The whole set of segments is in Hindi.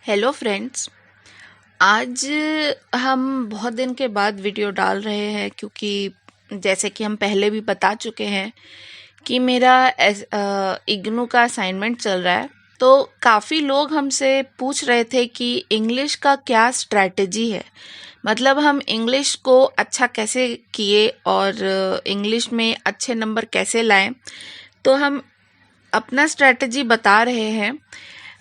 Hello friends. आज हम बहुत दिन के बाद वीडियो डाल रहे हैं क्योंकि जैसे कि हम पहले भी बता चुके हैं कि मेरा इग्नू का असाइनमेंट चल रहा है। तो काफ़ी लोग हमसे पूछ रहे थे कि इंग्लिश का क्या स्ट्रैटेजी है, मतलब हम इंग्लिश को अच्छा कैसे किए और इंग्लिश में अच्छे नंबर कैसे लाएं। तो हम अपना स्ट्रैटेजी बता रहे हैं,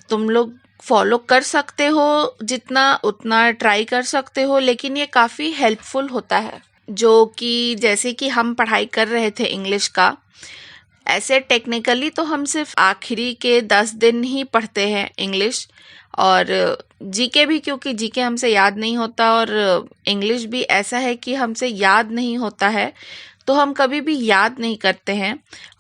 तुम लोग फॉलो कर सकते हो, जितना उतना ट्राई कर सकते हो, लेकिन ये काफ़ी हेल्पफुल होता है। जो कि जैसे कि हम पढ़ाई कर रहे थे इंग्लिश का, ऐसे टेक्निकली तो हम सिर्फ आखिरी के 10 दिन ही पढ़ते हैं इंग्लिश, और जीके भी, क्योंकि जीके हमसे याद नहीं होता और इंग्लिश भी ऐसा है कि हमसे याद नहीं होता है, तो हम कभी भी याद नहीं करते हैं।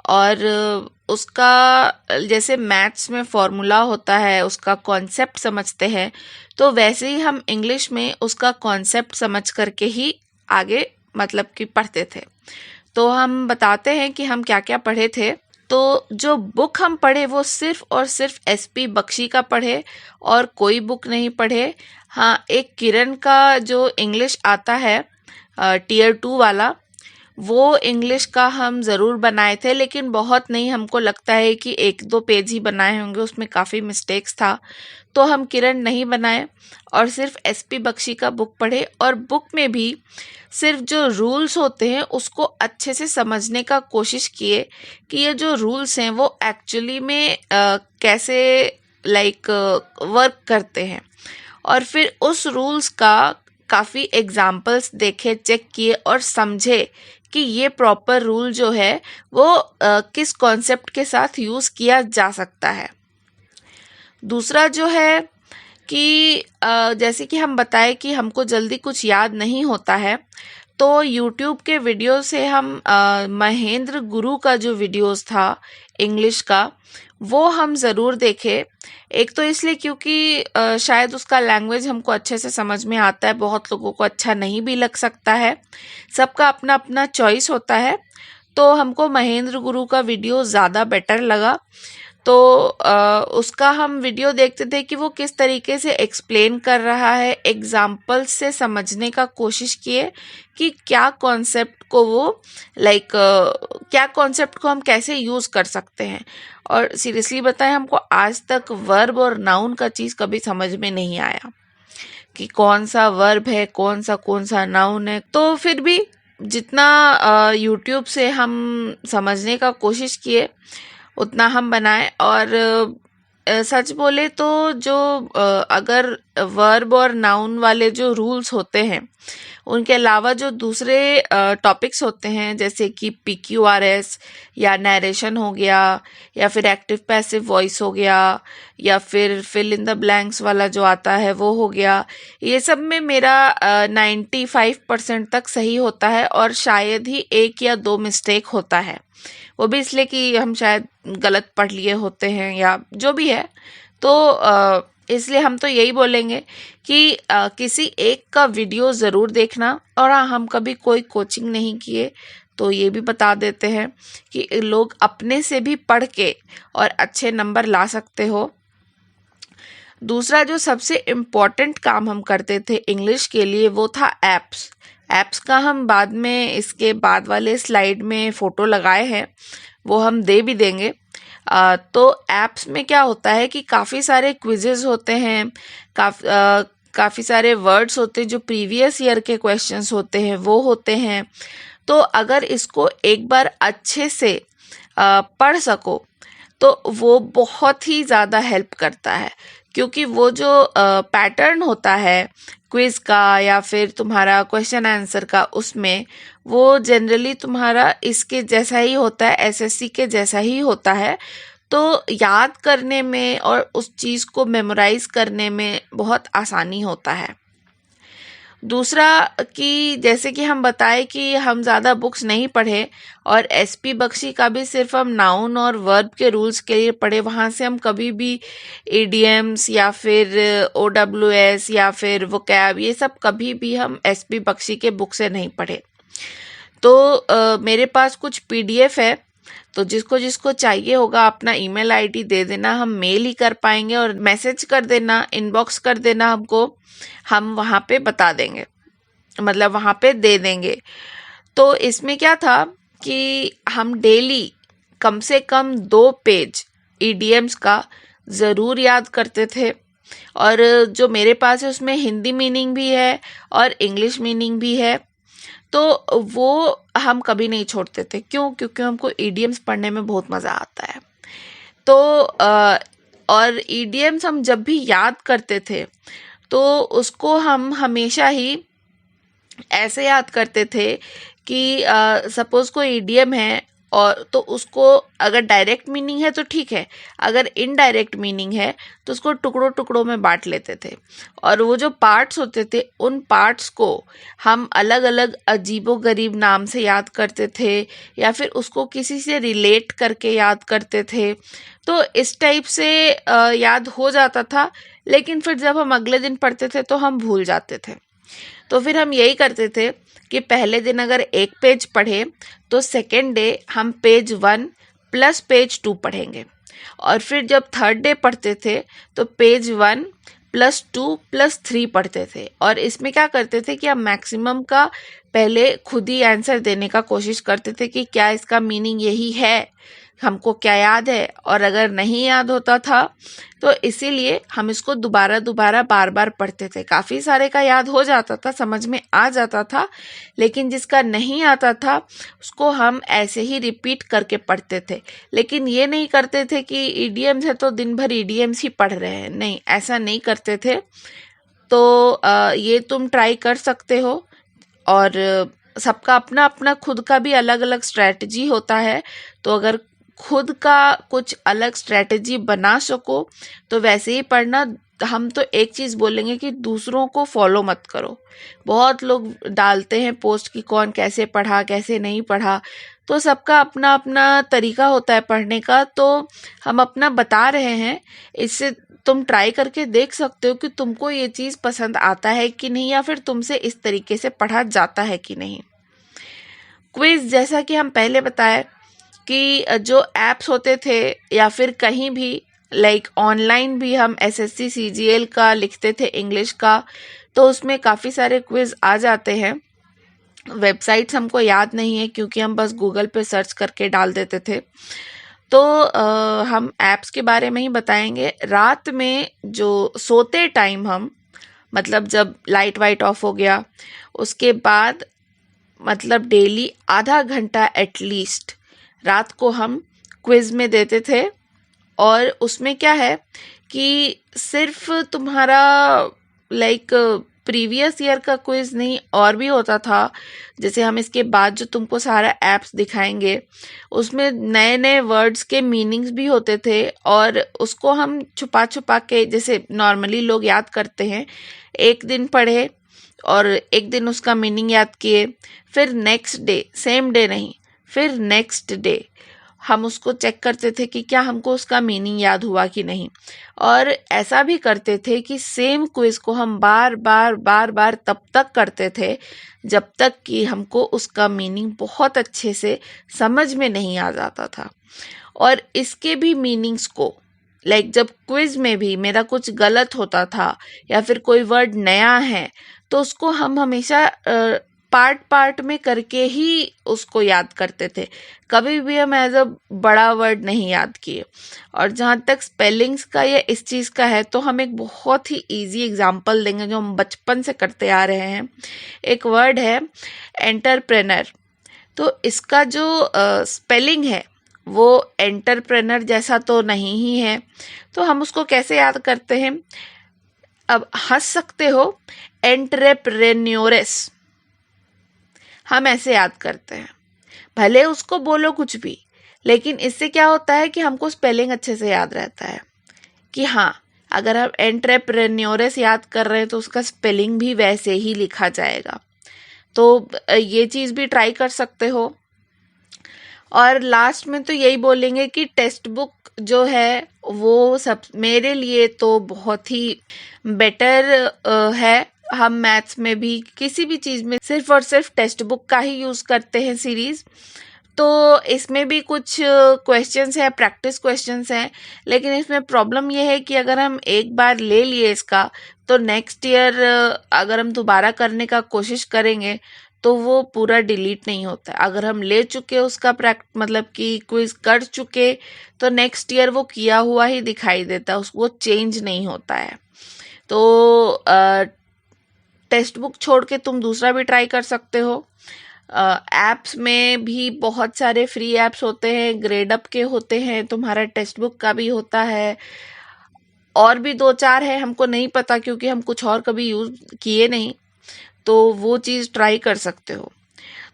और उसका जैसे मैथ्स में फॉर्मूला होता है, उसका कॉन्सेप्ट समझते हैं, तो वैसे ही हम इंग्लिश में उसका कॉन्सेप्ट समझ करके ही आगे मतलब कि पढ़ते थे। तो हम बताते हैं कि हम क्या क्या पढ़े थे। तो जो बुक हम पढ़े वो सिर्फ और सिर्फ एसपी बख्शी का पढ़े और कोई बुक नहीं पढ़े। हाँ, एक किरण का जो इंग्लिश आता है टीयर 2 वाला, वो इंग्लिश का हम ज़रूर बनाए थे, लेकिन बहुत नहीं, हमको लगता है कि 1-2 पेज ही बनाए होंगे, उसमें काफ़ी मिस्टेक्स था, तो हम किरण नहीं बनाए और सिर्फ एसपी बख्शी का बुक पढ़े। और बुक में भी सिर्फ जो रूल्स होते हैं उसको अच्छे से समझने का कोशिश किए कि ये जो रूल्स हैं वो एक्चुअली में कैसे वर्क करते हैं, और फिर उस रूल्स का काफ़ी एग्जाम्पल्स देखे, चेक किए और समझे कि ये प्रॉपर रूल जो है वो किस कॉन्सेप्ट के साथ यूज़ किया जा सकता है। दूसरा जो है कि जैसे कि हम बताए कि हमको जल्दी कुछ याद नहीं होता है, तो यूट्यूब के वीडियो से हम महेंद्र गुरु का जो वीडियोस था इंग्लिश का, वो हम ज़रूर देखें। एक तो इसलिए क्योंकि शायद उसका लैंग्वेज हमको अच्छे से समझ में आता है, बहुत लोगों को अच्छा नहीं भी लग सकता है, सबका अपना अपना चॉइस होता है। तो हमको महेंद्र गुरु का वीडियो ज़्यादा बेटर लगा। तो उसका हम वीडियो देखते थे कि वो किस तरीके से एक्सप्लेन कर रहा है, एग्जाम्पल से समझने का कोशिश किए कि क्या कॉन्सेप्ट को वो क्या कॉन्सेप्ट को हम कैसे यूज़ कर सकते हैं। और सीरियसली बताएं, हमको आज तक वर्ब और नाउन का चीज़ कभी समझ में नहीं आया कि कौन सा वर्ब है, कौन सा नाउन है। तो फिर भी जितना यूट्यूब से हम समझने का कोशिश किए उतना हम बनाए। और सच बोले तो जो अगर वर्ब और नाउन वाले जो रूल्स होते हैं, उनके अलावा जो दूसरे टॉपिक्स होते हैं, जैसे कि PQRS या नरेशन हो गया, या फिर एक्टिव पैसिव वॉइस हो गया, या फिर फिल इन द ब्लैंक्स वाला जो आता है वो हो गया, ये सब में मेरा 95% तक सही होता है, और शायद ही 1 या 2 मिस्टेक होता है, वो भी इसलिए कि हम शायद गलत पढ़ लिए होते हैं या जो भी है। तो इसलिए हम तो यही बोलेंगे कि किसी एक का वीडियो ज़रूर देखना। और हाँ, हम कभी कोई कोचिंग नहीं किए, तो ये भी बता देते हैं कि लोग अपने से भी पढ़ के और अच्छे नंबर ला सकते हो। दूसरा जो सबसे इम्पॉर्टेंट काम हम करते थे इंग्लिश के लिए, वो था ऐप्स। ऐप्स का हम बाद में इसके बाद वाले स्लाइड में फ़ोटो लगाए हैं, वो हम दे भी देंगे। तो ऐप्स में क्या होता है कि काफ़ी सारे क्विजेज़ होते हैं, काफ़ी सारे वर्ड्स होते हैं, जो प्रीवियस ईयर के क्वेश्चंस होते हैं वो होते हैं। तो अगर इसको एक बार अच्छे से पढ़ सको तो वो बहुत ही ज़्यादा हेल्प करता है, क्योंकि वो जो पैटर्न होता है क्विज़ का या फिर तुम्हारा क्वेश्चन आंसर का, उसमें वो जनरली तुम्हारा इसके जैसा ही होता है, एसएससी के जैसा ही होता है। तो याद करने में और उस चीज़ को मेमोराइज करने में बहुत आसानी होता है। दूसरा कि जैसे कि हम बताए कि हम ज़्यादा बुक्स नहीं पढ़े, और एसपी बख्शी का भी सिर्फ हम नाउन और वर्ब के रूल्स के लिए पढ़े, वहाँ से हम कभी भी ईडीएम्स या फिर OWS या फिर वोकैब, ये सब कभी भी हम एसपी बख्शी के बुक से नहीं पढ़े। तो मेरे पास कुछ PDF है तो जिसको जिसको चाहिए होगा अपना ईमेल आईडी दे देना, हम मेल ही कर पाएंगे, और मैसेज कर देना, इनबॉक्स कर देना हमको, हम वहाँ पे बता देंगे, मतलब वहाँ पे दे देंगे। तो इसमें क्या था कि हम डेली कम से कम 2 पेज ईडीएम्स का ज़रूर याद करते थे, और जो मेरे पास है उसमें हिंदी मीनिंग भी है और इंग्लिश मीनिंग भी है, तो वो हम कभी नहीं छोड़ते थे। क्यों? क्योंकि हमको ईडीएम्स पढ़ने में बहुत मज़ा आता है। तो और ईडीएम्स हम जब भी याद करते थे तो उसको हम हमेशा ही ऐसे याद करते थे कि सपोज़ कोई ईडीएम है, और तो उसको अगर डायरेक्ट मीनिंग है तो ठीक है, अगर इनडायरेक्ट मीनिंग है तो उसको टुकड़ों टुकड़ों में बांट लेते थे, और वो जो पार्ट्स होते थे उन पार्ट्स को हम अलग अलग अजीबोगरीब नाम से याद करते थे, या फिर उसको किसी से रिलेट करके याद करते थे। तो इस टाइप से याद हो जाता था, लेकिन फिर जब हम अगले दिन पढ़ते थे तो हम भूल जाते थे। तो फिर हम यही करते थे कि पहले दिन अगर एक पेज पढ़े तो सेकेंड डे हम पेज 1 प्लस पेज 2 पढ़ेंगे, और फिर जब थर्ड डे पढ़ते थे तो पेज 1 प्लस 2 प्लस 3 पढ़ते थे। और इसमें क्या करते थे कि हम मैक्सिमम का पहले खुद ही आंसर देने का कोशिश करते थे कि क्या इसका मीनिंग यही है, हमको क्या याद है, और अगर नहीं याद होता था तो इसीलिए हम इसको दोबारा दोबारा बार बार पढ़ते थे। काफ़ी सारे का याद हो जाता था, समझ में आ जाता था, लेकिन जिसका नहीं आता था उसको हम ऐसे ही रिपीट करके पढ़ते थे। लेकिन ये नहीं करते थे कि ईडीएम्स है तो दिन भर ईडीएम्स ही पढ़ रहे हैं, नहीं, ऐसा नहीं करते थे। तो ये तुम ट्राई कर सकते हो, और सबका अपना अपना खुद का भी अलग अलग स्ट्रैटेजी होता है। तो अगर खुद का कुछ अलग स्ट्रैटेजी बना सको तो वैसे ही पढ़ना। हम तो एक चीज़ बोलेंगे कि दूसरों को फॉलो मत करो। बहुत लोग डालते हैं पोस्ट कि कौन कैसे पढ़ा, कैसे नहीं पढ़ा, तो सबका अपना अपना तरीका होता है पढ़ने का। तो हम अपना बता रहे हैं, इससे तुम ट्राई करके देख सकते हो कि तुमको ये चीज़ पसंद आता है कि नहीं, या फिर तुमसे इस तरीके से पढ़ा जाता है कि नहीं। क्विज़, जैसा कि हम पहले बताए कि जो ऐप्स होते थे या फिर कहीं भी लाइक ऑनलाइन भी हम एसएससी सीजीएल का लिखते थे इंग्लिश का, तो उसमें काफ़ी सारे क्विज़ आ जाते हैं। वेबसाइट्स हमको याद नहीं है क्योंकि हम बस गूगल पे सर्च करके डाल देते थे। तो हम ऐप्स के बारे में ही बताएंगे। रात में जो सोते टाइम हम, मतलब जब लाइट वाइट ऑफ हो गया उसके बाद, मतलब डेली आधा घंटा एटलीस्ट रात को हम क्विज़ में देते थे। और उसमें क्या है कि सिर्फ तुम्हारा लाइक प्रीवियस ईयर का क्विज़ नहीं, और भी होता था। जैसे हम इसके बाद जो तुमको सारा ऐप्स दिखाएंगे उसमें नए नए वर्ड्स के मीनिंग्स भी होते थे, और उसको हम छुपा छुपा के, जैसे नॉर्मली लोग याद करते हैं, एक दिन पढ़े और एक दिन उसका मीनिंग याद किए, फिर नेक्स्ट डे, सेम डे नहीं, फिर नेक्स्ट डे हम उसको चेक करते थे कि क्या हमको उसका मीनिंग याद हुआ कि नहीं। और ऐसा भी करते थे कि सेम क्विज़ को हम बार बार बार बार तब तक करते थे जब तक कि हमको उसका मीनिंग बहुत अच्छे से समझ में नहीं आ जाता था। और इसके भी मीनिंग्स को, लाइक जब क्विज़ में भी मेरा कुछ गलत होता था या फिर कोई वर्ड नया है तो उसको हम हमेशा पार्ट पार्ट में करके ही उसको याद करते थे। कभी भी हम एज अ बड़ा वर्ड नहीं याद किए। और जहाँ तक स्पेलिंग्स का या इस चीज़ का है तो हम एक बहुत ही इजी एग्जांपल देंगे जो हम बचपन से करते आ रहे हैं। एक वर्ड है एंटरप्रेनर, तो इसका जो स्पेलिंग है वो एंटरप्रेनर जैसा तो नहीं ही है, तो हम उसको कैसे याद करते हैं? अब हंस सकते हो, एंटरप्रेन्योरेस हम ऐसे याद करते हैं। भले उसको बोलो कुछ भी, लेकिन इससे क्या होता है कि हमको स्पेलिंग अच्छे से याद रहता है कि हाँ, अगर हम एंटरप्रेन्योरेस याद कर रहे हैं तो उसका स्पेलिंग भी वैसे ही लिखा जाएगा। तो ये चीज़ भी ट्राई कर सकते हो। और लास्ट में तो यही बोलेंगे कि टेक्स्ट बुक जो है वो सब मेरे लिए तो बहुत ही बेटर है। हम मैथ्स में भी किसी भी चीज़ में सिर्फ और सिर्फ टेक्स्ट बुक का ही यूज़ करते हैं सीरीज़। तो इसमें भी कुछ क्वेश्चंस है, प्रैक्टिस क्वेश्चंस हैं, लेकिन इसमें प्रॉब्लम ये है कि अगर हम एक बार ले लिए इसका तो नेक्स्ट ईयर अगर हम दोबारा करने का कोशिश करेंगे तो वो पूरा डिलीट नहीं होता है। अगर हम ले चुके उसका मतलब कि क्विज कर चुके तो नेक्स्ट ईयर वो किया हुआ ही दिखाई देता है, वो चेंज नहीं होता है। तो टेक्स्ट बुक छोड़ के तुम दूसरा भी ट्राई कर सकते हो। ऐप्स में भी बहुत सारे फ्री ऐप्स होते हैं, ग्रेडअप के होते हैं, तुम्हारा टेक्स्ट बुक का भी होता है, और भी 2-4 है, हमको नहीं पता क्योंकि हम कुछ और कभी यूज़ किए नहीं, तो वो चीज़ ट्राई कर सकते हो।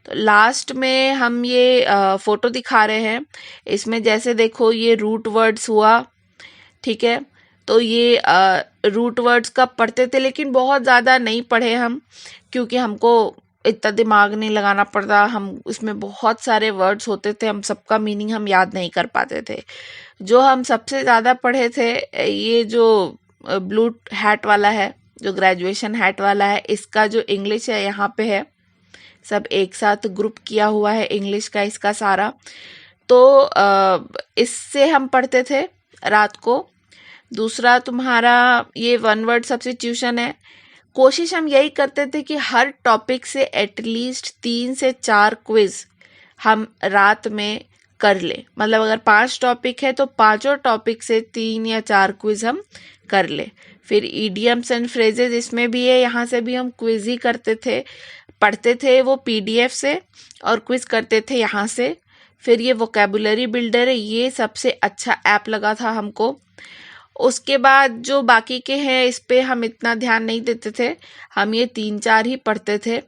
तो लास्ट में हम ये फ़ोटो दिखा रहे हैं, इसमें जैसे देखो ये रूट वर्ड्स हुआ, ठीक है। तो ये रूट वर्ड्स का पढ़ते थे, लेकिन बहुत ज़्यादा नहीं पढ़े हम, क्योंकि हमको इतना दिमाग नहीं लगाना पड़ता। हम इसमें बहुत सारे वर्ड्स होते थे, हम सबका मीनिंग हम याद नहीं कर पाते थे। जो हम सबसे ज़्यादा पढ़े थे, ये जो ब्लू हैट वाला है, जो ग्रेजुएशन हैट वाला है, इसका जो इंग्लिश है यहाँ पे है, सब एक साथ ग्रुप किया हुआ है इंग्लिश का इसका सारा। तो इससे हम पढ़ते थे रात को। दूसरा तुम्हारा ये वन वर्ड सब्स्टिट्यूशन है। कोशिश हम यही करते थे कि हर टॉपिक से एटलीस्ट 3 से 4 क्विज हम रात में कर ले। मतलब अगर 5 टॉपिक है तो 5 टॉपिक से 3 या 4 क्विज हम कर ले। फिर ईडियम्स एंड फ्रेजेस इसमें भी है, यहाँ से भी हम क्विज ही करते थे, पढ़ते थे वो पीडीएफ से और क्विज करते थे यहाँ से। फिर ये वोकेबुलरी बिल्डर है, ये सबसे अच्छा ऐप लगा था हमको। उसके बाद जो बाकी के हैं इस पे हम इतना ध्यान नहीं देते थे, हम ये 3-4 ही पढ़ते थे,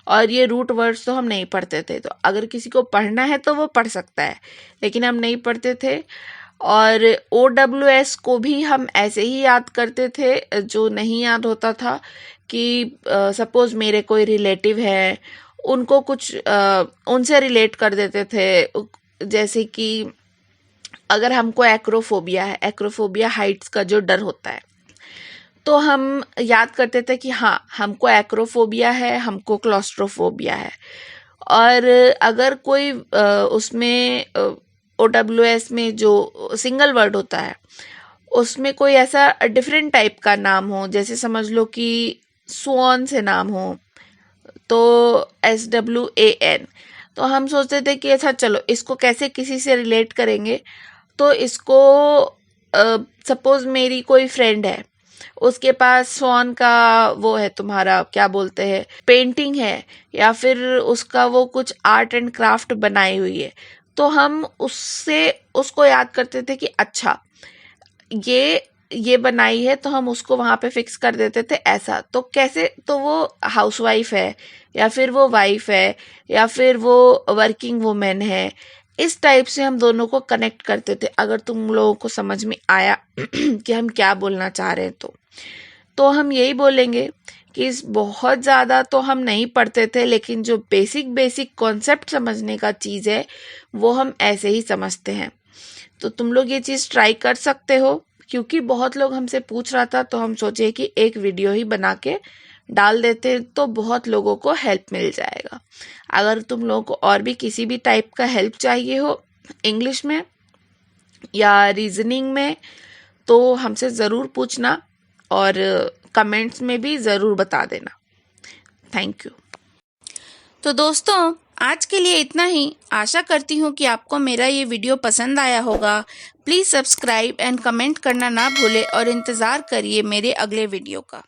और ये रूट वर्ड्स तो हम नहीं पढ़ते थे। तो अगर किसी को पढ़ना है तो वो पढ़ सकता है, लेकिन हम नहीं पढ़ते थे। और OWS को भी हम ऐसे ही याद करते थे, जो नहीं याद होता था कि सपोज मेरे कोई रिलेटिव है, उनको कुछ उनसे रिलेट कर देते थे। जैसे कि अगर हमको एक्रोफोबिया है, एक्रोफोबिया हाइट्स का जो डर होता है, तो हम याद करते थे कि हाँ हमको एक्रोफोबिया है, हमको क्लॉस्ट्रोफोबिया है। और अगर कोई उसमें OWS में जो सिंगल वर्ड होता है उसमें कोई ऐसा डिफरेंट टाइप का नाम हो, जैसे समझ लो कि स्वान से नाम हो, तो SWAN, तो हम सोचते थे कि अच्छा चलो इसको कैसे किसी से रिलेट करेंगे। तो इसको सपोज मेरी कोई फ्रेंड है, उसके पास स्वान का वो है, तुम्हारा क्या बोलते हैं, पेंटिंग है, या फिर उसका वो कुछ आर्ट एंड क्राफ्ट बनाई हुई है, तो हम उससे उसको याद करते थे कि अच्छा ये बनाई है, तो हम उसको वहाँ पे फिक्स कर देते थे ऐसा। तो कैसे, तो वो हाउसवाइफ है, या फिर वो वाइफ है, या फिर वो वर्किंग वुमेन है, इस टाइप से हम दोनों को कनेक्ट करते थे। अगर तुम लोगों को समझ में आया कि हम क्या बोलना चाह रहे हैं तो हम यही बोलेंगे कि बहुत ज़्यादा तो हम नहीं पढ़ते थे, लेकिन जो बेसिक कॉन्सेप्ट समझने का चीज़ है वो हम ऐसे ही समझते हैं। तो तुम लोग ये चीज़ ट्राई कर सकते हो, क्योंकि बहुत लोग हमसे पूछ रहा था, तो हम सोचे कि एक वीडियो ही बना के डाल देते तो बहुत लोगों को हेल्प मिल जाएगा। अगर तुम लोगों को और भी किसी भी टाइप का हेल्प चाहिए हो इंग्लिश में या रीजनिंग में, तो हमसे ज़रूर पूछना और कमेंट्स में भी ज़रूर बता देना। Thank you. तो दोस्तों आज के लिए इतना ही। आशा करती हूँ कि आपको मेरा ये वीडियो पसंद आया होगा। प्लीज़ सब्सक्राइब एंड कमेंट करना ना भूलें और इंतज़ार करिए मेरे अगले वीडियो का।